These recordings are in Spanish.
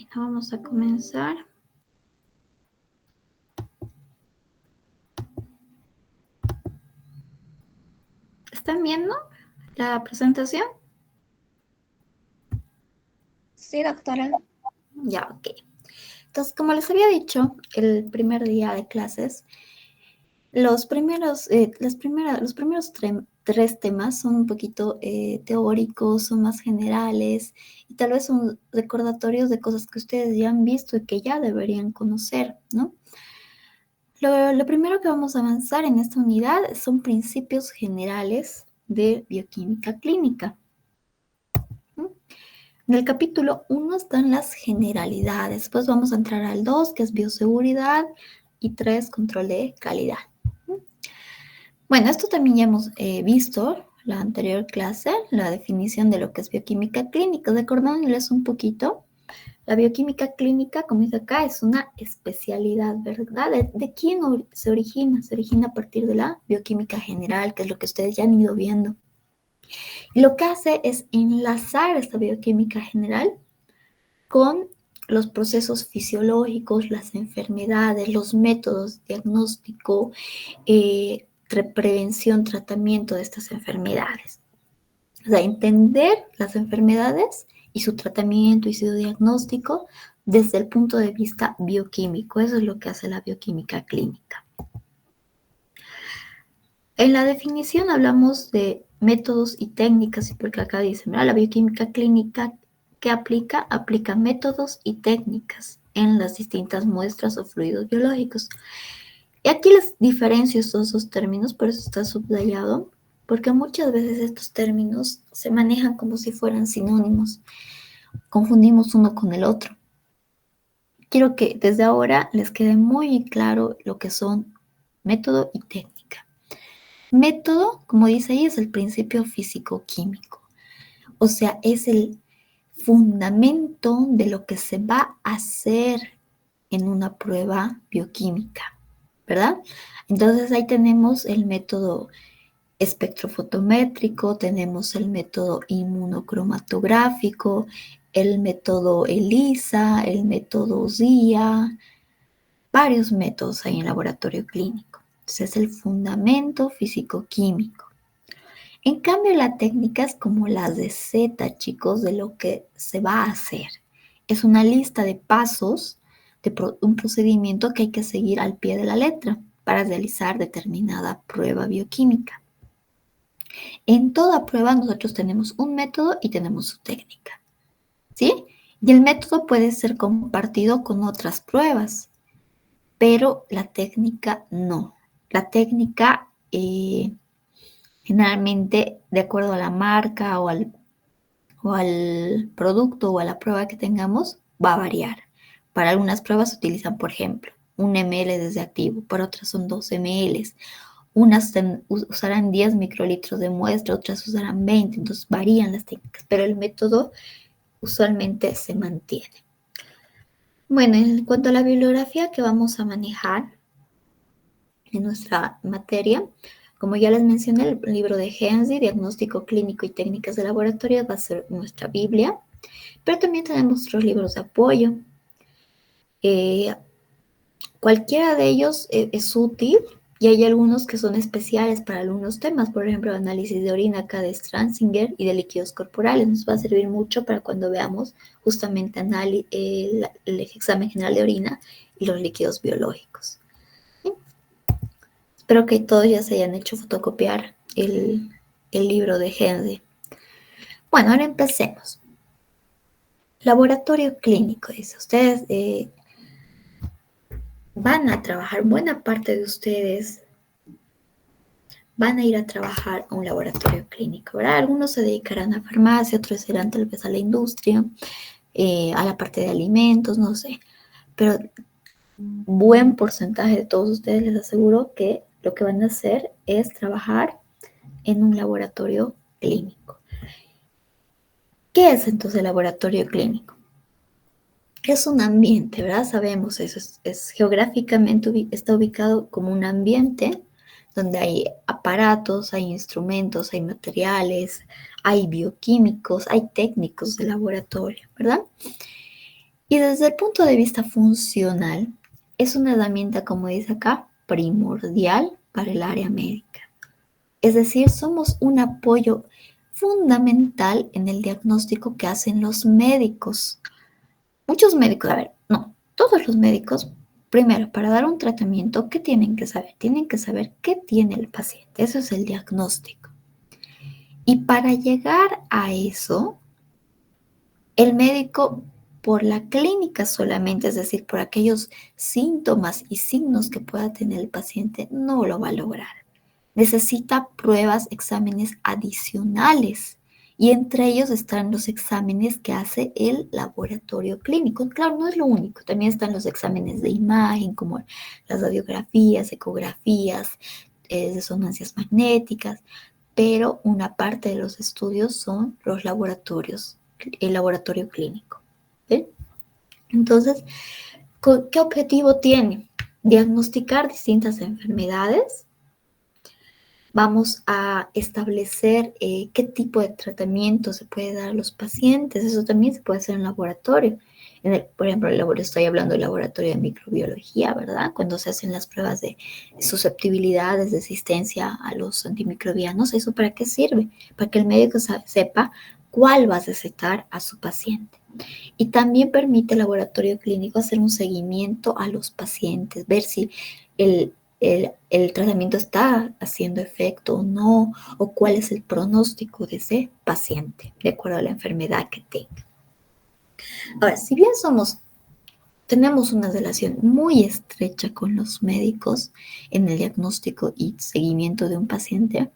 Bueno, vamos a comenzar. ¿Están viendo la presentación? Sí, doctora. Ya, ok. Entonces, como les había dicho, el primer día de clases, los primeros tres temas son un poquito teóricos, son más generales y tal vez son recordatorios de cosas que ustedes ya han visto y que ya deberían conocer, ¿no? Lo primero que vamos a avanzar en esta unidad son principios generales de bioquímica clínica. En el capítulo 1 están las generalidades, después vamos a entrar al 2, que es bioseguridad, y 3, control de calidad. Bueno, esto también ya hemos visto la anterior clase, la definición de lo que es bioquímica clínica. Recordándoles un poquito, la bioquímica clínica, como dice acá, es una especialidad, ¿verdad? ¿De quién se origina? Se origina a partir de la bioquímica general, que es lo que ustedes ya han ido viendo. Y lo que hace es enlazar esta bioquímica general con los procesos fisiológicos, las enfermedades, los métodos de diagnóstico, prevención, tratamiento de estas enfermedades. O sea, entender las enfermedades y su tratamiento y su diagnóstico desde el punto de vista bioquímico. Eso es lo que hace la bioquímica clínica. En la definición hablamos de métodos y técnicas, porque acá dice, mira, la bioquímica clínica que aplica métodos y técnicas en las distintas muestras o fluidos biológicos. Y aquí les diferencio estos dos términos, por eso está subrayado, porque muchas veces estos términos se manejan como si fueran sinónimos. Confundimos uno con el otro. Quiero que desde ahora les quede muy claro lo que son método y técnica. Método, como dice ahí, es el principio físico-químico. O sea, es el fundamento de lo que se va a hacer en una prueba bioquímica, ¿verdad? Entonces ahí tenemos el método espectrofotométrico, tenemos el método inmunocromatográfico, el método ELISA, el método ZIA, varios métodos hay en laboratorio clínico. Entonces es el fundamento físico-químico. En cambio, la técnica es como la receta, chicos, de lo que se va a hacer. Es una lista de pasos, de un procedimiento que hay que seguir al pie de la letra para realizar determinada prueba bioquímica. En toda prueba nosotros tenemos un método y tenemos su técnica, ¿sí? Y el método puede ser compartido con otras pruebas, pero la técnica no. La técnica generalmente, de acuerdo a la marca o al producto o a la prueba que tengamos, va a variar. Para algunas pruebas se utilizan, por ejemplo, 1 ml de activo, para otras son 2 ml. Unas usarán 10 microlitros de muestra, otras usarán 20, entonces varían las técnicas, pero el método usualmente se mantiene. Bueno, en cuanto a la bibliografía que vamos a manejar en nuestra materia, como ya les mencioné, el libro de Henry, Diagnóstico Clínico y Técnicas de Laboratorio, va a ser nuestra Biblia, pero también tenemos otros libros de apoyo. Cualquiera de ellos es útil y hay algunos que son especiales para algunos temas, por ejemplo, análisis de orina acá de Stranzinger y de líquidos corporales. Nos va a servir mucho para cuando veamos justamente el examen general de orina y los líquidos biológicos. ¿Sí? Espero que todos ya se hayan hecho fotocopiar el libro de Henry. Bueno, ahora empecemos. Laboratorio clínico, dice. Ustedes van a trabajar, buena parte de ustedes van a ir a trabajar a un laboratorio clínico, ¿verdad? Algunos se dedicarán a farmacia, otros irán tal vez a la industria, a la parte de alimentos, no sé. Pero buen porcentaje de todos ustedes les aseguro que lo que van a hacer es trabajar en un laboratorio clínico. ¿Qué es entonces el laboratorio clínico? Es un ambiente, ¿verdad? Sabemos eso, geográficamente está ubicado como un ambiente donde hay aparatos, hay instrumentos, hay materiales, hay bioquímicos, hay técnicos de laboratorio, ¿verdad? Y desde el punto de vista funcional, es una herramienta, como dice acá, primordial para el área médica. Es decir, somos un apoyo fundamental en el diagnóstico que hacen los médicos. Muchos médicos, a ver, no, todos los médicos, primero, para dar un tratamiento, ¿qué tienen que saber? Tienen que saber qué tiene el paciente. Eso es el diagnóstico. Y para llegar a eso, el médico, por la clínica solamente, es decir, por aquellos síntomas y signos que pueda tener el paciente, no lo va a lograr. Necesita pruebas, exámenes adicionales. Y entre ellos están los exámenes que hace el laboratorio clínico. Claro, no es lo único. También están los exámenes de imagen, como las radiografías, ecografías, resonancias magnéticas. Pero una parte de los estudios son los laboratorios, el laboratorio clínico. ¿Sí? Entonces, ¿qué objetivo tiene? Diagnosticar distintas enfermedades. Vamos a establecer qué tipo de tratamiento se puede dar a los pacientes. Eso también se puede hacer en laboratorio. Por ejemplo, estoy hablando del laboratorio de microbiología, ¿verdad? Cuando se hacen las pruebas de susceptibilidades, de resistencia a los antimicrobianos, ¿eso para qué sirve? Para que el médico sepa cuál va a recetar a su paciente. Y también permite el laboratorio clínico hacer un seguimiento a los pacientes, ver si el tratamiento está haciendo efecto o no, o cuál es el pronóstico de ese paciente, de acuerdo a la enfermedad que tenga. Ahora, si bien tenemos una relación muy estrecha con los médicos en el diagnóstico y seguimiento de un paciente,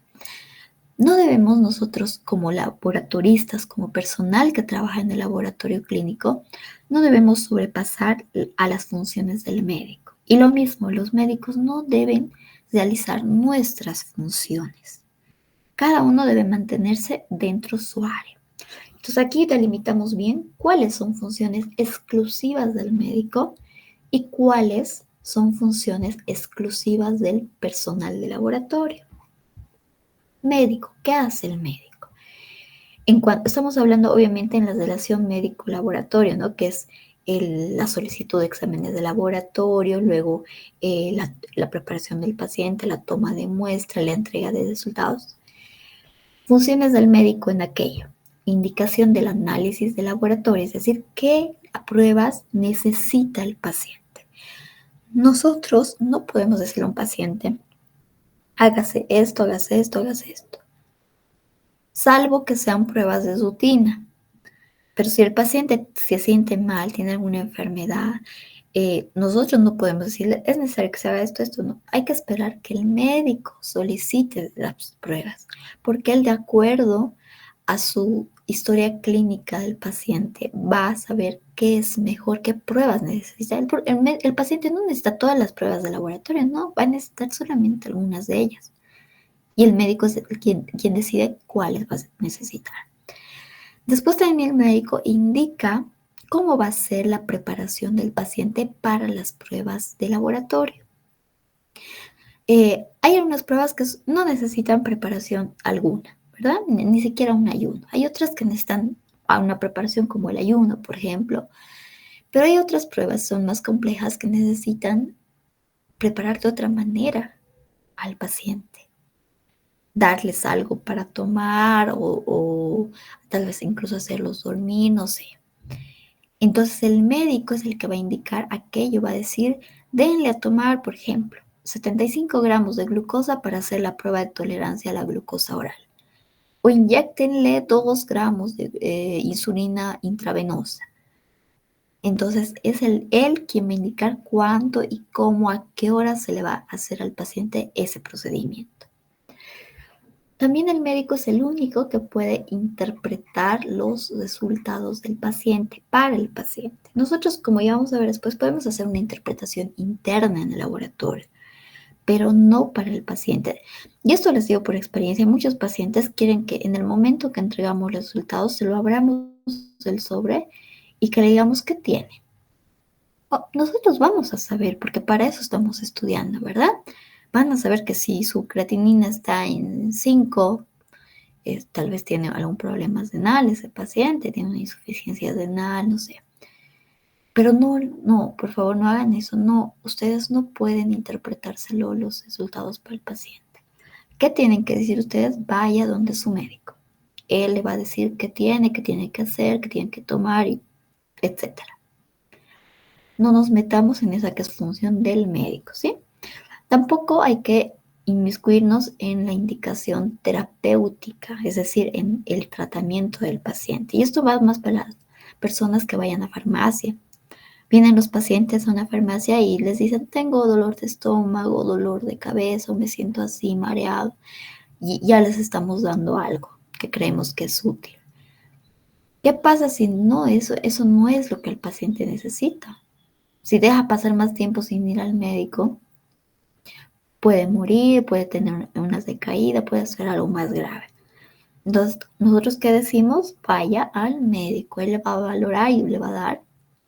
no debemos nosotros como laboratoristas, como personal que trabaja en el laboratorio clínico, no debemos sobrepasar a las funciones del médico. Y lo mismo, los médicos no deben realizar nuestras funciones. Cada uno debe mantenerse dentro de su área. Entonces aquí delimitamos bien cuáles son funciones exclusivas del médico y cuáles son funciones exclusivas del personal de laboratorio. Médico, ¿qué hace el médico? Estamos hablando obviamente en la relación médico-laboratorio, ¿no? Que es la solicitud de exámenes de laboratorio, luego la preparación del paciente, la toma de muestra, la entrega de resultados. Funciones del médico en aquello. Indicación del análisis de laboratorio, es decir, qué pruebas necesita el paciente. Nosotros no podemos decirle a un paciente, hágase esto, hágase esto, hágase esto, salvo que sean pruebas de rutina. Pero si el paciente se siente mal, tiene alguna enfermedad, nosotros no podemos decirle, es necesario que se haga esto, esto no. Hay que esperar que el médico solicite las pruebas, porque él, de acuerdo a su historia clínica del paciente, va a saber qué es mejor, qué pruebas necesita. El paciente no necesita todas las pruebas de laboratorio, no, va a necesitar solamente algunas de ellas. Y el médico es quien decide cuáles va a necesitar. Después también el médico indica cómo va a ser la preparación del paciente para las pruebas de laboratorio. Hay algunas pruebas que no necesitan preparación alguna, ¿verdad? Ni siquiera un ayuno. Hay otras que necesitan una preparación como el ayuno, por ejemplo. Pero hay otras pruebas, son más complejas, que necesitan preparar de otra manera al paciente. Darles algo para tomar o tal vez incluso hacerlos dormir, no sé. Entonces el médico es el que va a indicar aquello, va a decir, denle a tomar, por ejemplo, 75 gramos de glucosa para hacer la prueba de tolerancia a la glucosa oral. O inyéctenle 2 gramos de insulina intravenosa. Entonces es él quien va a indicar cuánto y cómo, a qué hora se le va a hacer al paciente ese procedimiento. También el médico es el único que puede interpretar los resultados del paciente para el paciente. Nosotros, como ya vamos a ver después, podemos hacer una interpretación interna en el laboratorio, pero no para el paciente. Y esto les digo por experiencia, muchos pacientes quieren que en el momento que entregamos los resultados, se lo abramos del sobre y que le digamos qué tiene. Nosotros vamos a saber, porque para eso estamos estudiando, ¿verdad? Van a saber que si su creatinina está en 5, tal vez tiene algún problema renal ese paciente, tiene una insuficiencia renal, no sé. Pero no, por favor, no hagan eso. No, ustedes no pueden interpretárselo los resultados para el paciente. ¿Qué tienen que decir ustedes? Vaya donde su médico. Él le va a decir qué tiene que hacer, qué tiene que tomar, etcétera. No nos metamos en esa que es función del médico, ¿sí? Tampoco hay que inmiscuirnos en la indicación terapéutica, es decir, en el tratamiento del paciente. Y esto va más para las personas que vayan a farmacia. Vienen los pacientes a una farmacia y les dicen, tengo dolor de estómago, dolor de cabeza, o me siento así mareado. Y ya les estamos dando algo que creemos que es útil. ¿Qué pasa si no, eso no es lo que el paciente necesita? Si deja pasar más tiempo sin ir al médico, puede morir, puede tener una decaída, puede ser algo más grave. Entonces, nosotros qué decimos, vaya al médico, él le va a valorar y le va a dar,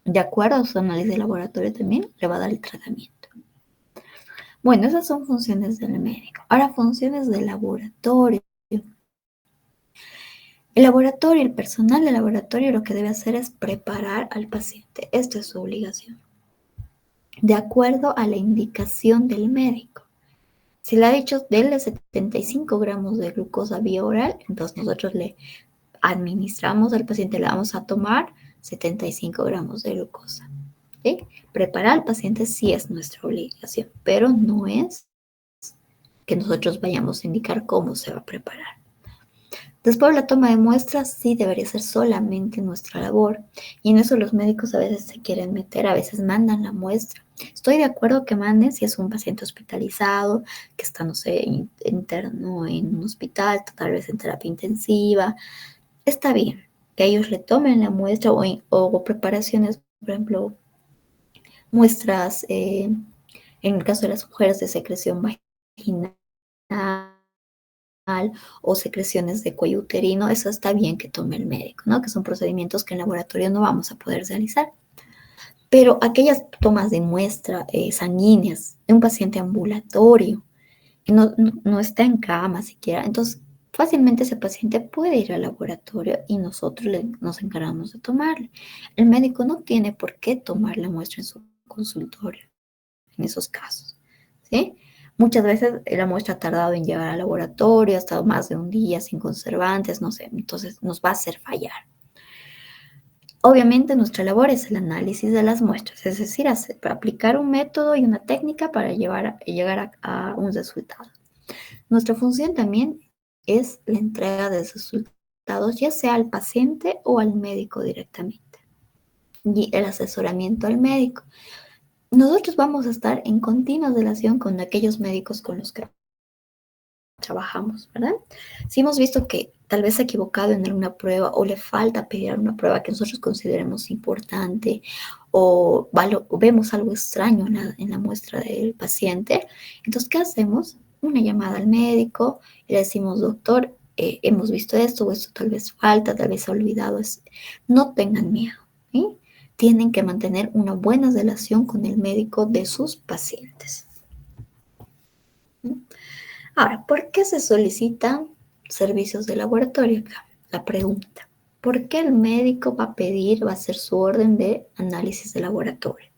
de acuerdo a su análisis de laboratorio también, le va a dar el tratamiento. Bueno, esas son funciones del médico. Ahora, funciones del laboratorio. El laboratorio, el personal del laboratorio lo que debe hacer es preparar al paciente. Esto es su obligación, de acuerdo a la indicación del médico. Si le ha dicho denle 75 gramos de glucosa vía oral, entonces nosotros le administramos al paciente, le vamos a tomar 75 gramos de glucosa. ¿Sí? Preparar al paciente sí es nuestra obligación, pero no es que nosotros vayamos a indicar cómo se va a preparar. Después la toma de muestras sí debería ser solamente nuestra labor y en eso los médicos a veces se quieren meter, a veces mandan la muestra. Estoy de acuerdo que manden si es un paciente hospitalizado, que está, no sé, interno en un hospital, tal vez en terapia intensiva. Está bien que ellos le tomen la muestra o preparaciones, por ejemplo, muestras, en el caso de las mujeres de secreción vaginal o secreciones de cuello uterino, eso está bien que tome el médico, ¿no? Que son procedimientos que en laboratorio no vamos a poder realizar. Pero aquellas tomas de muestra sanguíneas de un paciente ambulatorio, que no está en cama siquiera, entonces fácilmente ese paciente puede ir al laboratorio y nosotros nos encargamos de tomarle. El médico no tiene por qué tomar la muestra en su consultorio en esos casos, ¿sí? Muchas veces la muestra ha tardado en llegar al laboratorio, ha estado más de un día sin conservantes, no sé, entonces nos va a hacer fallar. Obviamente nuestra labor es el análisis de las muestras, es decir, aplicar un método y una técnica para llegar a un resultado. Nuestra función también es la entrega de resultados, ya sea al paciente o al médico directamente, y el asesoramiento al médico. Nosotros vamos a estar en continua relación con aquellos médicos con los que trabajamos, ¿verdad? Si hemos visto que tal vez se ha equivocado en alguna prueba o le falta pedir una prueba que nosotros consideremos importante o vemos algo extraño en la muestra del paciente, entonces, ¿qué hacemos? Una llamada al médico y le decimos, doctor, hemos visto esto o esto tal vez falta, tal vez se ha olvidado. No tengan miedo, ¿sí? Tienen que mantener una buena relación con el médico de sus pacientes. ¿Sí? Ahora, ¿por qué se solicitan servicios de laboratorio? La pregunta. ¿Por qué el médico va a pedir, va a hacer su orden de análisis de laboratorio?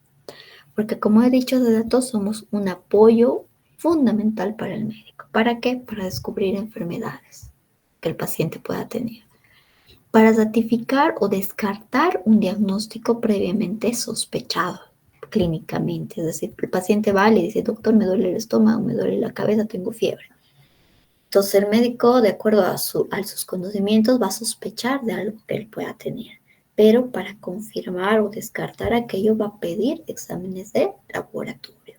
Porque como he dicho hace rato, somos un apoyo fundamental para el médico. ¿Para qué? Para descubrir enfermedades que el paciente pueda tener. Para ratificar o descartar un diagnóstico previamente sospechado clínicamente. Es decir, el paciente va y le dice, doctor, me duele el estómago, me duele la cabeza, tengo fiebre. Entonces el médico, de acuerdo a sus conocimientos, va a sospechar de algo que él pueda tener. Pero para confirmar o descartar aquello va a pedir exámenes de laboratorio.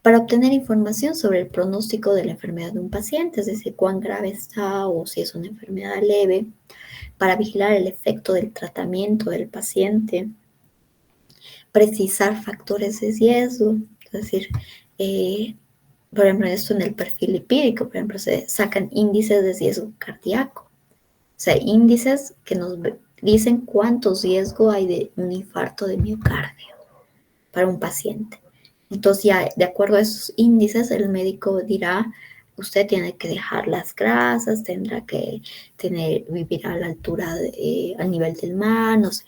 Para obtener información sobre el pronóstico de la enfermedad de un paciente, es decir, cuán grave está o si es una enfermedad leve, para vigilar el efecto del tratamiento del paciente, precisar factores de riesgo, es decir, por ejemplo, esto en el perfil lipídico, por ejemplo, se sacan índices de riesgo cardíaco, o sea, índices que nos dicen cuánto riesgo hay de un infarto de miocardio para un paciente. Entonces, ya de acuerdo a esos índices, el médico dirá, usted tiene que dejar las grasas, tendrá que vivir a la altura, al nivel del mar, no sé,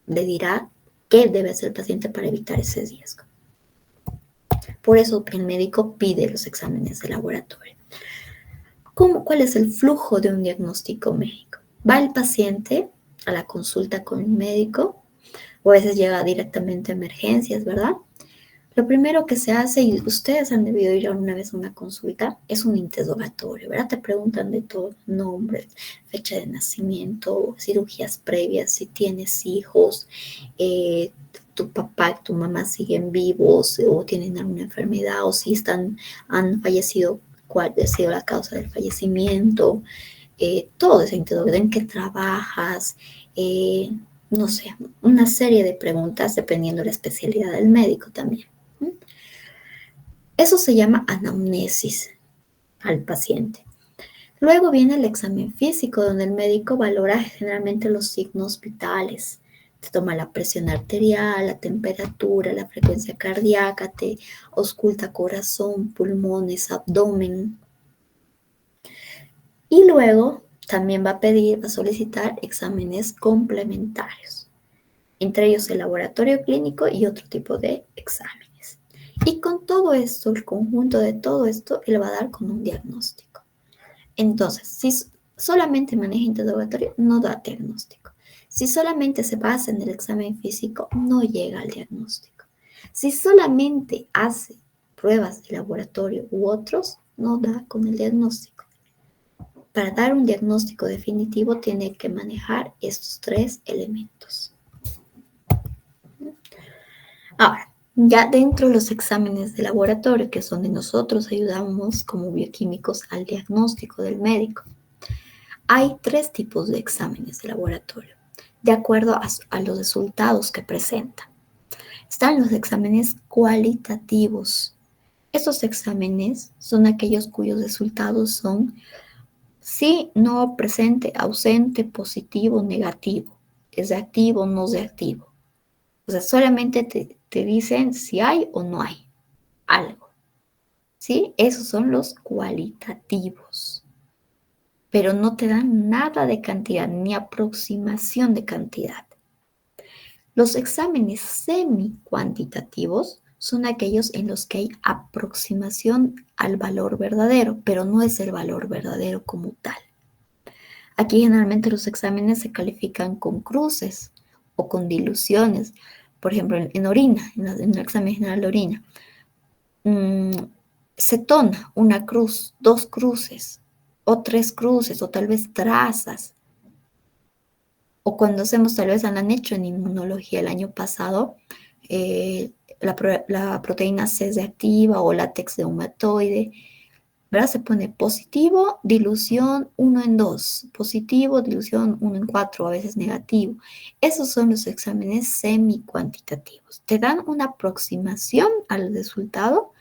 le dirá ¿Qué debe hacer el paciente para evitar ese riesgo? Por eso el médico pide los exámenes de laboratorio. ¿Cuál es el flujo de un diagnóstico médico? Va el paciente a la consulta con el médico, o a veces llega directamente a emergencias, ¿verdad? Lo primero que se hace, y ustedes han debido ir alguna vez a una consulta, es un interrogatorio, ¿verdad? Te preguntan de todo, nombres, fecha de nacimiento, cirugías previas, si tienes hijos, tu papá, tu mamá siguen vivos o tienen alguna enfermedad o si han fallecido, cuál ha sido la causa del fallecimiento, todo ese interrogatorio, en qué trabajas, eh, no sé, una serie de preguntas dependiendo de la especialidad del médico también. Eso se llama anamnesis al paciente. Luego viene el examen físico, donde el médico valora generalmente los signos vitales. Te toma la presión arterial, la temperatura, la frecuencia cardíaca, te ausculta corazón, pulmones, abdomen. Y luego también va a solicitar exámenes complementarios, entre ellos el laboratorio clínico y otro tipo de exámenes. Y con todo esto, el conjunto de todo esto, él va a dar con un diagnóstico. Entonces, si solamente maneja interrogatorio, no da diagnóstico. Si solamente se basa en el examen físico, no llega al diagnóstico. Si solamente hace pruebas de laboratorio u otros, no da con el diagnóstico. Para dar un diagnóstico definitivo, tiene que manejar estos 3 elementos. Ahora, ya dentro de los exámenes de laboratorio, que es donde nosotros ayudamos como bioquímicos al diagnóstico del médico, hay 3 tipos de exámenes de laboratorio, de acuerdo a los resultados que presentan. Están los exámenes cualitativos. Estos exámenes son aquellos cuyos resultados son sí, no, presente, ausente, positivo, negativo. Es reactivo, no reactivo. O sea, solamente te dicen si hay o no hay algo. ¿Sí? Esos son los cualitativos. Pero no te dan nada de cantidad, ni aproximación de cantidad. Los exámenes semi-cuantitativos son aquellos en los que hay aproximación al valor verdadero, pero no es el valor verdadero como tal. Aquí generalmente los exámenes se califican con cruces o con diluciones. Por ejemplo, en orina, en el examen general de orina. Cetona, una cruz, 2 cruces, o 3 cruces, o tal vez trazas. O cuando hacemos, tal vez han hecho en inmunología el año pasado, la proteína C reactiva o látex de humatoide, ¿verdad? Se pone positivo, dilución 1 en 2, positivo, dilución 1 en 4, a veces negativo. Esos son los exámenes semi-cuantitativos. Te dan una aproximación al resultado,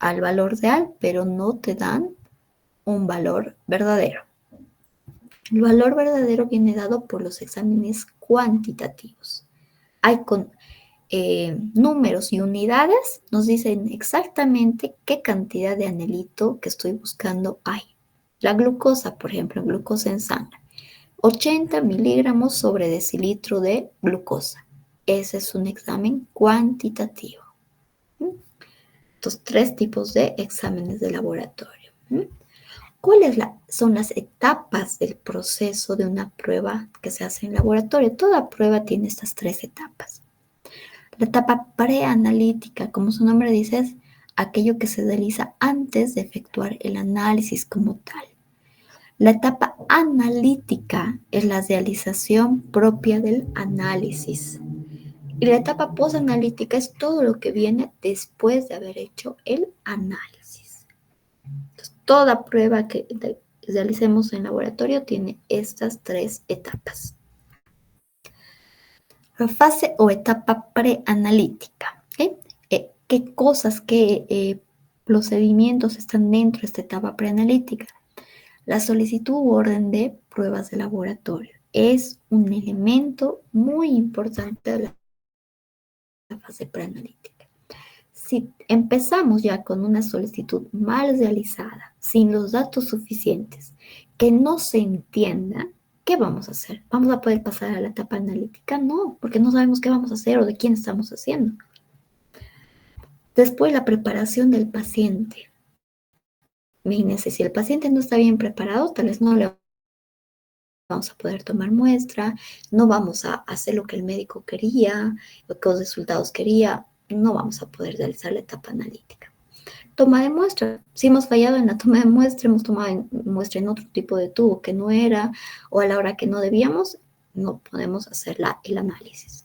al valor real, pero no te dan un valor verdadero. El valor verdadero viene dado por los exámenes cuantitativos. Hay con números y unidades, nos dicen exactamente qué cantidad de anelito que estoy buscando hay. La glucosa, por ejemplo, glucosa en sangre, 80 miligramos sobre decilitro de glucosa. Ese es un examen cuantitativo. Estos 3 tipos de exámenes de laboratorio. ¿Cuáles son las etapas del proceso de una prueba que se hace en laboratorio? Toda prueba tiene estas 3 etapas. La etapa preanalítica, como su nombre dice, es aquello que se realiza antes de efectuar el análisis como tal. La etapa analítica es la realización propia del análisis. Y la etapa posanalítica es todo lo que viene después de haber hecho el análisis. Entonces, toda prueba que realicemos en laboratorio tiene estas 3 etapas. La fase o etapa preanalítica. ¿Qué cosas, qué procedimientos están dentro de esta etapa preanalítica? La solicitud u orden de pruebas de laboratorio es un elemento muy importante de la fase preanalítica. Si empezamos ya con una solicitud mal realizada, sin los datos suficientes, que no se entienda, ¿qué ¿qué vamos a hacer? ¿Vamos a poder pasar a la etapa analítica? No, porque no sabemos qué vamos a hacer o de quién estamos haciendo. Después, la preparación del paciente. Imagínense, si el paciente no está bien preparado, tal vez no le vamos a poder tomar muestra, no vamos a hacer lo que el médico quería, lo que los resultados quería, no vamos a poder realizar la etapa analítica. Toma de muestra. Si hemos fallado en la toma de muestra, hemos tomado muestra en otro tipo de tubo que no era o a la hora que no debíamos, no podemos hacer el análisis.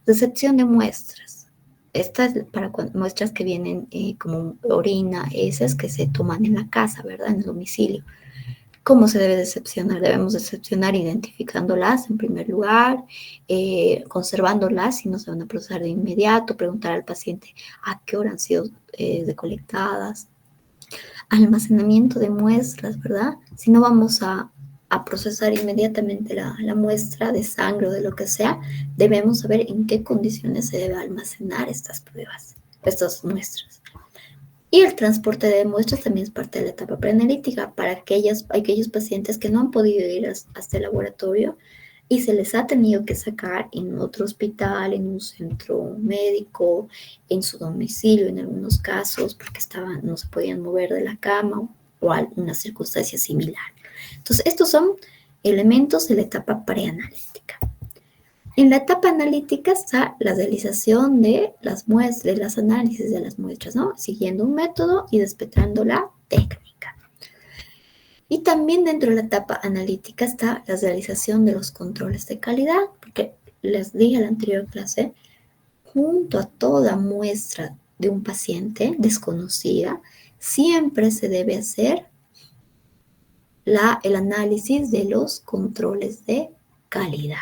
Recepción de muestras. Estas para muestras que vienen como orina, heces que se toman en la casa, ¿verdad? En el domicilio. ¿Cómo se debe decepcionar? Debemos decepcionar identificándolas en primer lugar, conservándolas si no se van a procesar de inmediato, preguntar al paciente a qué hora han sido recolectadas. Almacenamiento de muestras, ¿verdad? Si no vamos a procesar inmediatamente la muestra de sangre o de lo que sea, debemos saber en qué condiciones se debe almacenar estas pruebas, estas muestras. Y el transporte de muestras también es parte de la etapa preanalítica para aquellos pacientes que no han podido ir hasta el laboratorio y se les ha tenido que sacar en otro hospital, en un centro médico, en su domicilio en algunos casos, porque no se podían mover de la cama o alguna circunstancia similar. Entonces, estos son elementos de la etapa preanalítica. En la etapa analítica está la realización de las muestras, de los análisis de las muestras, ¿no? Siguiendo un método y respetando la técnica. Y también dentro de la etapa analítica está la realización de los controles de calidad, porque les dije en la anterior clase, junto a toda muestra de un paciente desconocida, siempre se debe hacer el análisis de los controles de calidad,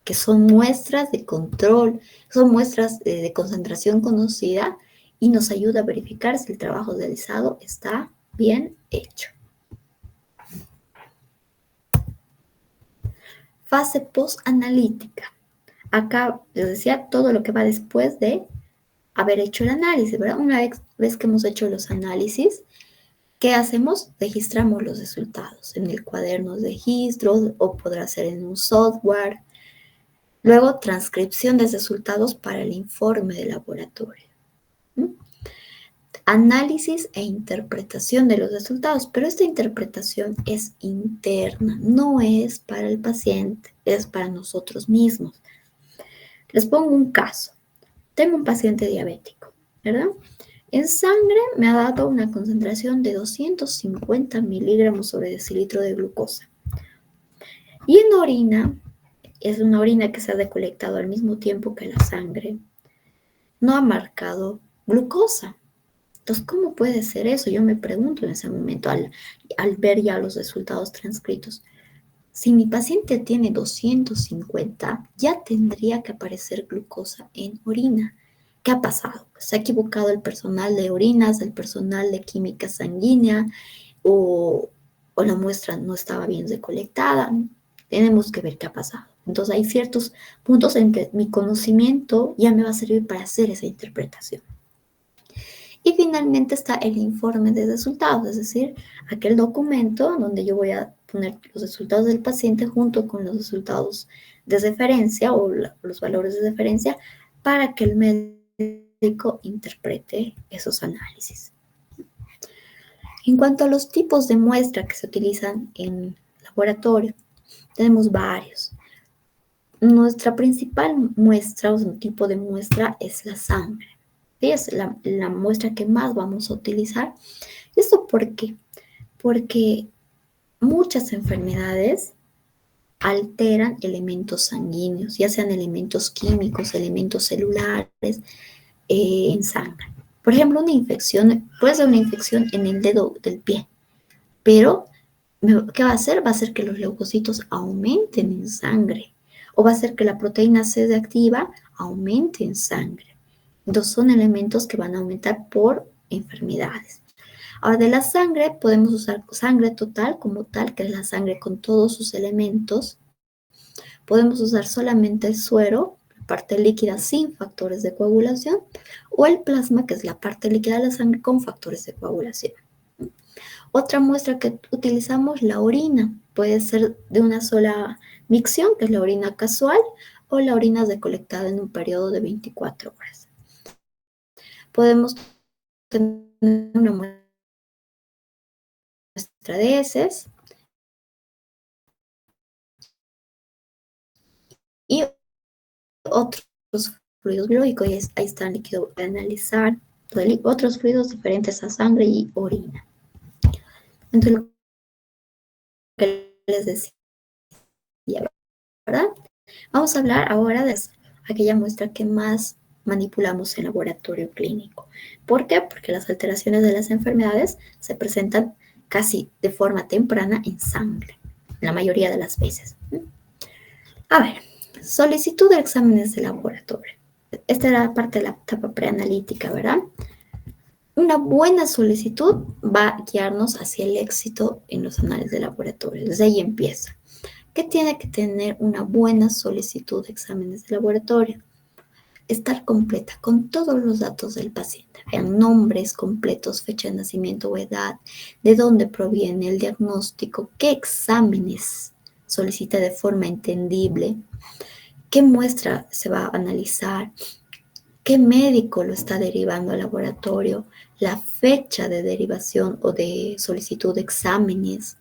que son muestras de control, son muestras de concentración conocida y nos ayuda a verificar si el trabajo realizado está bien hecho. Fase post-analítica. Acá les decía todo lo que va después de haber hecho el análisis, ¿verdad? Una vez que hemos hecho los análisis, ¿qué hacemos? Registramos los resultados en el cuaderno de registro o podrá ser en un software. Luego, transcripción de resultados para el informe de laboratorio. Análisis e interpretación de los resultados, pero esta interpretación es interna, no es para el paciente, es para nosotros mismos. Les pongo un caso. Tengo un paciente diabético, ¿verdad? En sangre me ha dado una concentración de 250 miligramos sobre decilitro de glucosa. Y en orina, es una orina que se ha recolectado al mismo tiempo que la sangre, no ha marcado glucosa. Entonces, ¿cómo puede ser eso? Yo me pregunto en ese momento al ver ya los resultados transcritos. Si mi paciente tiene 250, ya tendría que aparecer glucosa en orina. ¿Qué ha pasado? ¿Se ha equivocado el personal de orinas, el personal de química sanguínea o la muestra no estaba bien recolectada? Tenemos que ver qué ha pasado. Entonces hay ciertos puntos en que mi conocimiento ya me va a servir para hacer esa interpretación. Y finalmente está el informe de resultados, es decir, aquel documento donde yo voy a poner los resultados del paciente junto con los resultados de referencia o los valores de referencia para que el médico interprete esos análisis. En cuanto a los tipos de muestra que se utilizan en laboratorio, tenemos varios. Nuestra principal muestra o un tipo de muestra es la sangre. Es la muestra que más vamos a utilizar. ¿Esto por qué? Porque muchas enfermedades alteran elementos sanguíneos, ya sean elementos químicos, elementos celulares en sangre. Por ejemplo, una infección, puede ser una infección en el dedo del pie, pero ¿qué va a hacer? Va a hacer que los leucocitos aumenten en sangre o va a hacer que la proteína C reactiva aumente en sangre. Entonces son elementos que van a aumentar por enfermedades. Ahora, de la sangre podemos usar sangre total como tal, que es la sangre con todos sus elementos. Podemos usar solamente el suero, la parte líquida sin factores de coagulación, o el plasma, que es la parte líquida de la sangre con factores de coagulación. Otra muestra que utilizamos, la orina. Puede ser de una sola micción, que es la orina casual, o la orina recolectada en un periodo de 24 horas. Podemos tener una muestra de heces y otros fluidos biológicos, y ahí está el líquido para analizar, otros fluidos diferentes a sangre y orina. Entonces, lo que les decía, ¿verdad? Vamos a hablar ahora de aquella muestra que más manipulamos en laboratorio clínico. ¿Por qué? Porque las alteraciones de las enfermedades se presentan casi de forma temprana en sangre, la mayoría de las veces. A ver, solicitud de exámenes de laboratorio. Esta era parte de la etapa preanalítica, ¿verdad? Una buena solicitud va a guiarnos hacia el éxito en los análisis de laboratorio. Desde ahí empieza. ¿Qué tiene que tener una buena solicitud de exámenes de laboratorio? Estar completa con todos los datos del paciente. Vean, nombres completos, fecha de nacimiento o edad, de dónde proviene el diagnóstico, qué exámenes solicita de forma entendible, qué muestra se va a analizar, qué médico lo está derivando al laboratorio, la fecha de derivación o de solicitud de exámenes,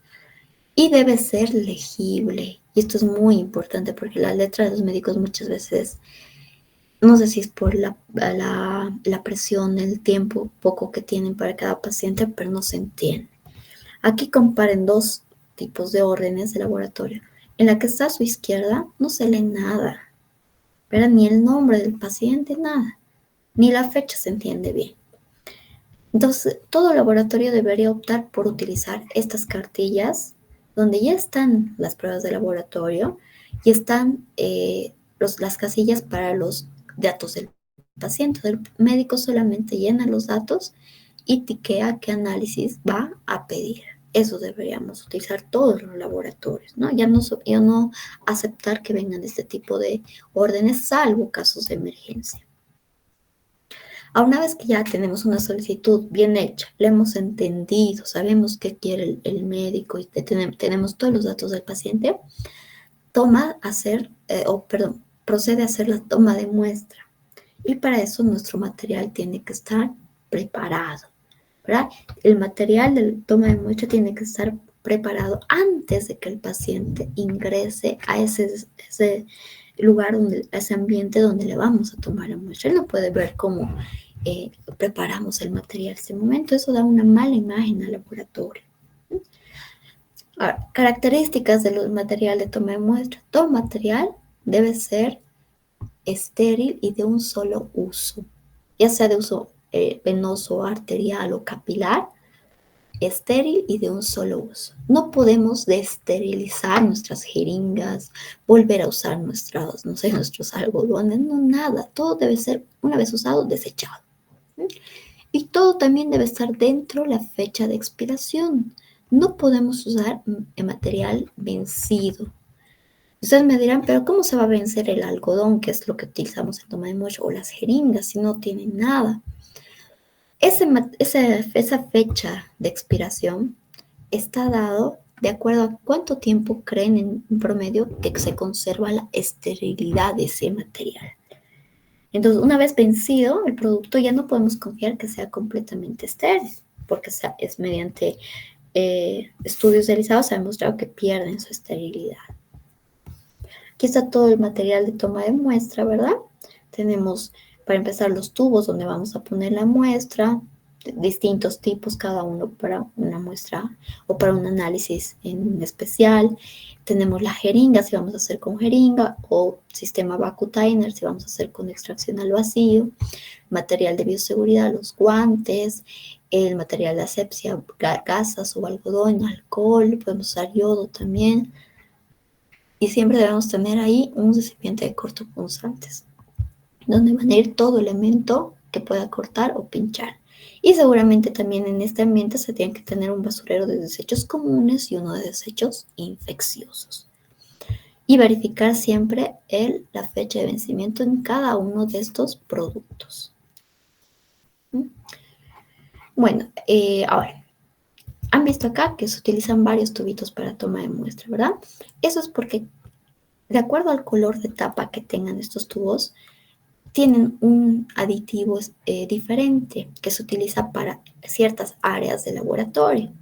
y debe ser legible. Y esto es muy importante porque la letra de los médicos muchas veces, no sé si es por la presión, el tiempo poco que tienen para cada paciente, pero no se entiende. Aquí comparen dos tipos de órdenes de laboratorio. En la que está a su izquierda no se lee nada, pero ni el nombre del paciente, nada, ni la fecha se entiende bien. Entonces, todo laboratorio debería optar por utilizar estas cartillas donde ya están las pruebas de laboratorio y están las casillas para los datos del paciente. El médico solamente llena los datos y tiquea qué análisis va a pedir. Eso deberíamos utilizar todos los laboratorios, ¿no? Ya no aceptar que vengan este tipo de órdenes, salvo casos de emergencia. A una vez que ya tenemos una solicitud bien hecha, la hemos entendido, sabemos qué quiere el médico y tenemos todos los datos del paciente, procede a hacer la toma de muestra. Y para eso nuestro material tiene que estar preparado, ¿verdad? El material de la toma de muestra tiene que estar preparado antes de que el paciente ingrese a ese lugar, a ese ambiente donde le vamos a tomar la muestra. Él no puede ver cómo preparamos el material en ese momento. Eso da una mala imagen al laboratorio. Ahora, características del material de toma de muestra. Todo material debe ser estéril y de un solo uso, ya sea de uso venoso, arterial o capilar, estéril y de un solo uso. No podemos desterilizar nuestras jeringas, volver a usar nuestros algodones, no, nada. Todo debe ser, una vez usado, desechado. Y todo también debe estar dentro de la fecha de expiración. No podemos usar material vencido. Ustedes me dirán, pero ¿cómo se va a vencer el algodón, que es lo que utilizamos en toma de muestra, o las jeringas, si no tienen nada? Esa fecha de expiración está dado de acuerdo a cuánto tiempo creen en promedio que se conserva la esterilidad de ese material. Entonces, una vez vencido el producto, ya no podemos confiar que sea completamente estéril, porque es mediante estudios realizados se ha demostrado que pierden su esterilidad. Aquí está todo el material de toma de muestra, ¿verdad? Tenemos, para empezar, los tubos donde vamos a poner la muestra, distintos tipos, cada uno para una muestra o para un análisis en especial. Tenemos la jeringa, si vamos a hacer con jeringa, o sistema Vacutainer, si vamos a hacer con extracción al vacío. Material de bioseguridad, los guantes, el material de asepsia, gasas o algodón, alcohol, podemos usar yodo también. Y siempre debemos tener ahí un recipiente de cortopunzantes, donde van a ir todo elemento que pueda cortar o pinchar. Y seguramente también en este ambiente se tiene que tener un basurero de desechos comunes y uno de desechos infecciosos. Y verificar siempre la fecha de vencimiento en cada uno de estos productos. Bueno, ahora, Han visto acá que se utilizan varios tubitos para toma de muestra, ¿verdad? Eso es porque, de acuerdo al color de tapa que tengan estos tubos, tienen un aditivo diferente que se utiliza para ciertas áreas del laboratorio.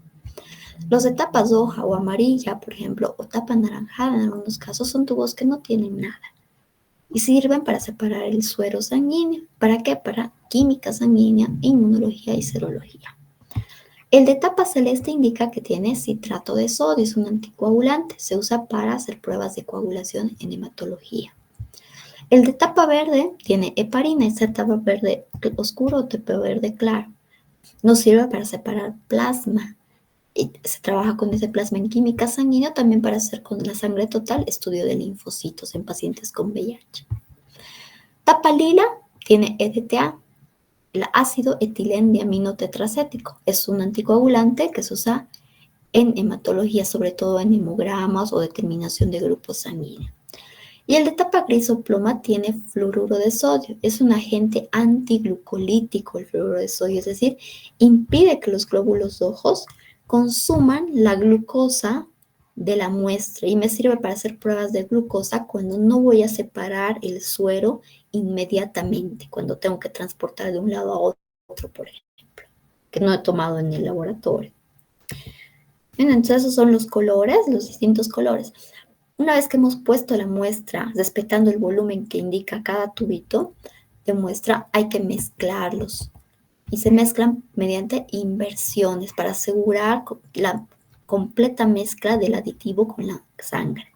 Los de tapa roja o amarilla, por ejemplo, o tapa anaranjada en algunos casos, son tubos que no tienen nada y sirven para separar el suero sanguíneo. ¿Para qué? Para química sanguínea, inmunología y serología. El de tapa celeste indica que tiene citrato de sodio, es un anticoagulante, se usa para hacer pruebas de coagulación en hematología. El de tapa verde tiene heparina, es el tapa verde oscuro o tapa verde claro. Nos sirve para separar plasma. Y se trabaja con ese plasma en química sanguínea, también para hacer con la sangre total estudio de linfocitos en pacientes con VIH. Tapa lila tiene EDTA, el ácido etilendiamino tetracético. Es un anticoagulante que se usa en hematología, sobre todo en hemogramas o determinación de grupos sanguíneos. Y el de tapa gris o ploma tiene fluoruro de sodio. Es un agente antiglucolítico el fluoruro de sodio, es decir, impide que los glóbulos rojos consuman la glucosa de la muestra y me sirve para hacer pruebas de glucosa cuando no voy a separar el suero inmediatamente, cuando tengo que transportar de un lado a otro, por ejemplo, que no he tomado en el laboratorio. Bien, entonces esos son los colores, los distintos colores. Una vez que hemos puesto la muestra, respetando el volumen que indica cada tubito de muestra, hay que mezclarlos. Y se mezclan mediante inversiones para asegurar la completa mezcla del aditivo con la sangre.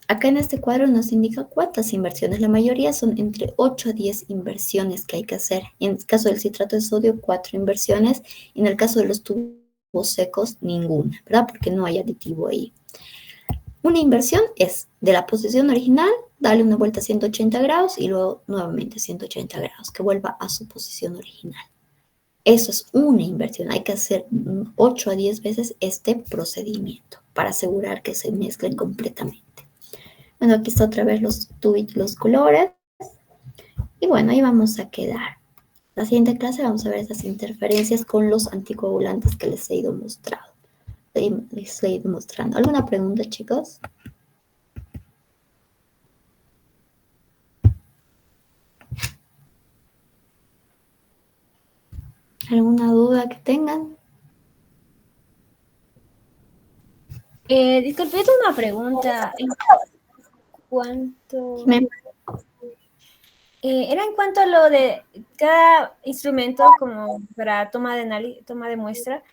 Acá en este cuadro nos indica cuántas inversiones. La mayoría son entre 8 a 10 inversiones que hay que hacer. En el caso del citrato de sodio, 4 inversiones. Y en el caso de los tubos secos, ninguna, ¿verdad? Porque no hay aditivo ahí. Una inversión es de la posición original, darle una vuelta a 180 grados y luego nuevamente 180 grados, que vuelva a su posición original. Eso es una inversión. Hay que hacer 8 a 10 veces este procedimiento para asegurar que se mezclen completamente. Bueno, aquí está otra vez los colores. Y bueno, ahí vamos a quedar. La siguiente clase vamos a ver esas interferencias con los anticoagulantes que les he ido mostrando. Les he ido mostrando. ¿Alguna pregunta, chicos? ¿Alguna duda que tengan? Disculpe, tengo una pregunta. ¿En cuanto, era en cuanto a lo de cada instrumento como para toma de muestra,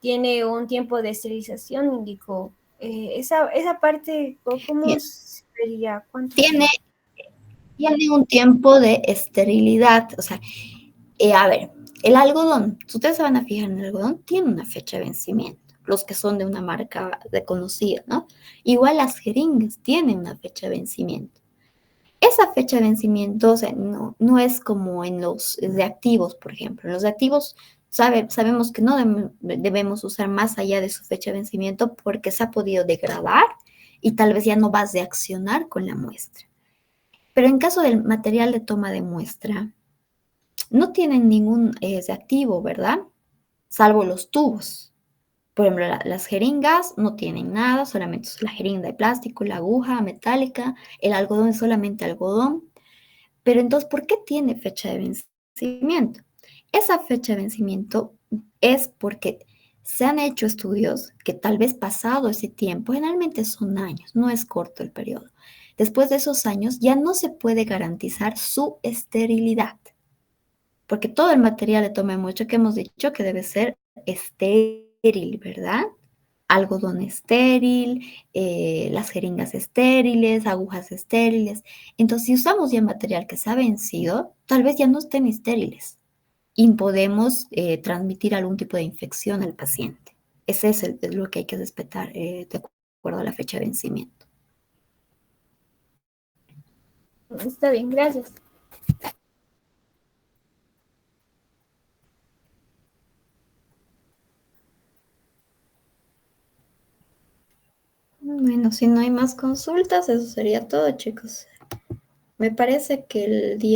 tiene un tiempo de esterilización, indicó. Esa parte, ¿cómo sería? ¿Cuánto Tiene, tiempo? tiene un tiempo de esterilidad. O sea, a ver, el algodón, si ustedes se van a fijar en el algodón, tiene una fecha de vencimiento. Los que son de una marca reconocida, ¿no? Igual las jeringas tienen una fecha de vencimiento. Esa fecha de vencimiento, o sea, no es como en los reactivos, por ejemplo. En los reactivos sabemos que no debemos usar más allá de su fecha de vencimiento porque se ha podido degradar y tal vez ya no va a reaccionar con la muestra. Pero en caso del material de toma de muestra, no tienen ningún reactivo, ¿verdad? Salvo los tubos. Por ejemplo, las jeringas no tienen nada, solamente es la jeringa de plástico, la aguja metálica, el algodón es solamente algodón. Pero entonces, ¿por qué tiene fecha de vencimiento? Esa fecha de vencimiento es porque se han hecho estudios que tal vez pasado ese tiempo, generalmente son años, no es corto el periodo. Después de esos años ya no se puede garantizar su esterilidad, porque todo el material de toma de muestra que hemos dicho que debe ser estéril, ¿verdad? Algodón estéril, las jeringas estériles, agujas estériles. Entonces, si usamos ya material que se ha vencido, tal vez ya no estén estériles y podemos transmitir algún tipo de infección al paciente. Ese es lo que hay que respetar de acuerdo a la fecha de vencimiento. Está bien, gracias. Bueno, si no hay más consultas, eso sería todo, chicos. Me parece que el día